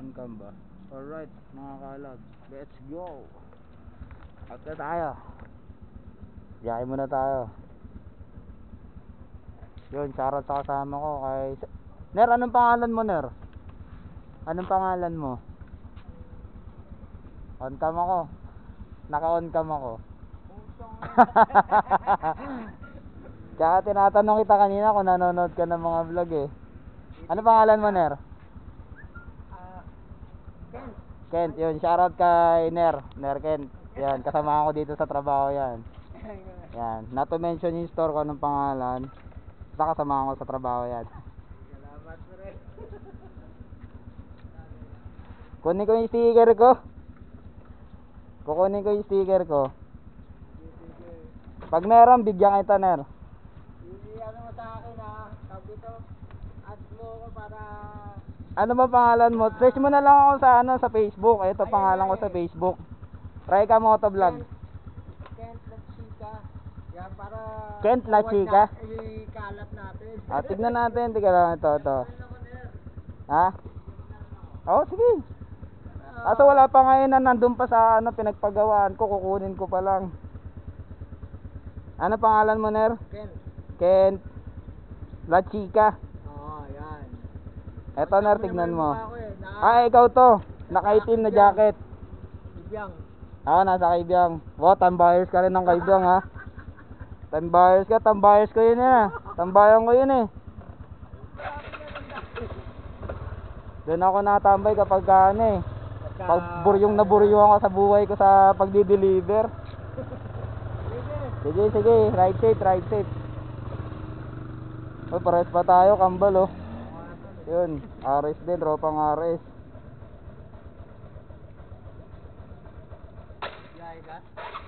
on cam ba? Alright mga kalab, let's go. Out na tayo. Biyahe muna tayo. Yun, shoutout sa kasama ko kay Ner. Anong pangalan mo, Ner? Anong pangalan mo? On cam ako. Naka-on cam ako. Tsaka tinatanong kita kanina kung nanonood ka ng mga vlog eh. Ano pangalan mo, Ner? Kent. Kent, yun. Shoutout kay Ner. Ner Kent. Yan, kasama ko dito sa trabaho yan. Yan. Not to mention yung store ko anong pangalan. Basta kasama ko sa trabaho yan. Salamat po rin. Kunin ko yung sticker ko. Kukunin ko yung sticker ko. Pag meron, bigyan kita, Ner. Ano mo sa akin ha? Sabi ito, add mo ko para... Ano ba pangalan mo? Search mo na lang ako sa sa Facebook. Ito pangalan ko sa Facebook. Raika Motovlog. Kent La Chica. Yan para... Kent La Chica? Ikalat natin. Tignan natin. Tignan lang ito. Ha? Oo, sige. Kaso wala pa ngayon na nandun pa sa pinagpagawaan ko. Kukunin ko pa lang. Ano pangalan mo, Ner? Kent. Kent La Chica. Oo, yan. Eto, Ner, tignan mo. Ah, Ikaw to. Nakaitim na jacket. Ibyang. Nasa Kaibiyang. Tambayers ka rin ng Kaibiyang, ha? Tambayers ko yun eh. Tambayan ko yun eh. Doon ako natambay kapag pag buryong na buryong ako sa buhay ko sa pagdi-deliver. Sige. Ride safe. Pares pa tayo, kambal oh. Yun, Ares din, tropang Ares.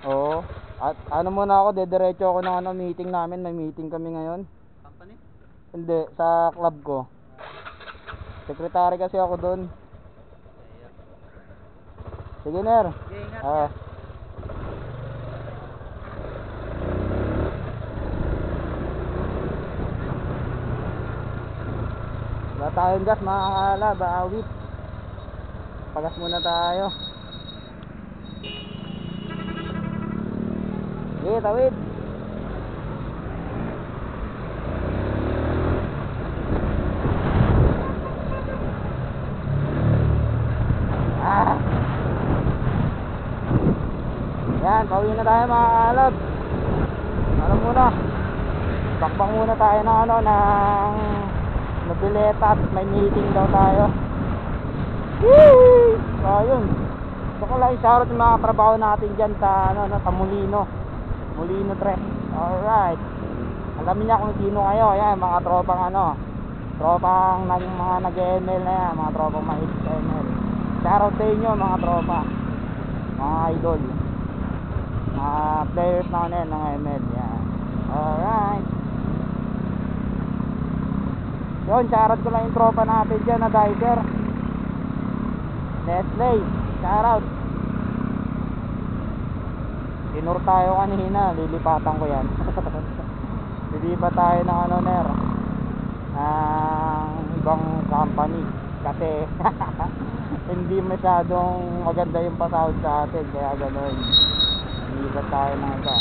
Oo. At ano muna ako, dediretso ako ng meeting namin. May meeting kami ngayon. Company? Hindi, sa club ko. Sekretary kasi ako doon. Sige, Ner. Okay, ingat. Wala tayong gas mga kalab, awit. Pagas muna tayo. Sige, tawid. Yan, pauwi na tayo mga kalab. Ano muna? Takbang muna tayo ng ng mobileta at may meeting daw tayo. Yee! So yun. Gusto ko lang i-shoutout yung mga trabaho natin dyan sa sa Molino Trek. Alright. Alamin niya kung sino kayo. Ayan, mga tropang tropang mga nag-ML na yan, mga tropang mahilig sa ML. Shoutout sa inyo mga tropa, mga idol, mga players na ng ML yan. Alright. Yun, shoutout ko lang yung tropa natin dyan na diver, Nestle. Shoutout. Tinur tayo kanina, lilipatan ko yan. Lilipat tayo ng Ner, ng ibang company kasi hindi masyadong maganda yung pasahod sa atin, kaya gano'n. Lilipat tayo ng iba.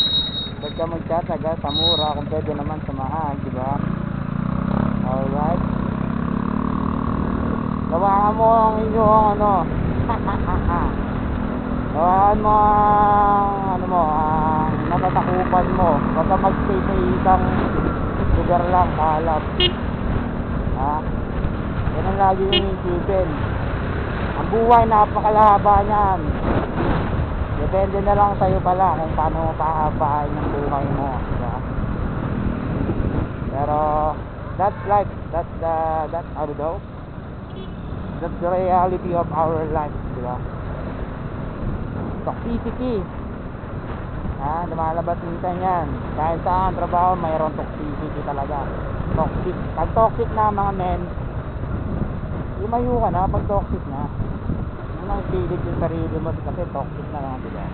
Pag ka magtsatsaga sa mura, kung pwede naman sa mahal, diba? Alright. Gawakan mo ang inyong gawakan mo ang ang natatakupan mo. Huwag ka mag-stay sa isang lugar lang, kalap. Ha? Yan ang lagi yung isipin. Ang buhay napakalahaba niyan. Depende na lang sa'yo pala kung paano mo pahabain yung buhay mo, diba? Pero that's life. That's the reality of our life, diba? Toxicity, lumalabas minsan yan. Kahit saan trabaho mayroon toxicity talaga. Toxic. Pag toxic na mga men, lumayo ka na pag toxic na. Huwag nang pilit yung sarili mo kasi toxic na lang, diba?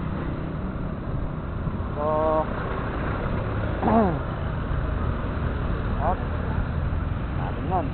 So sabi nun.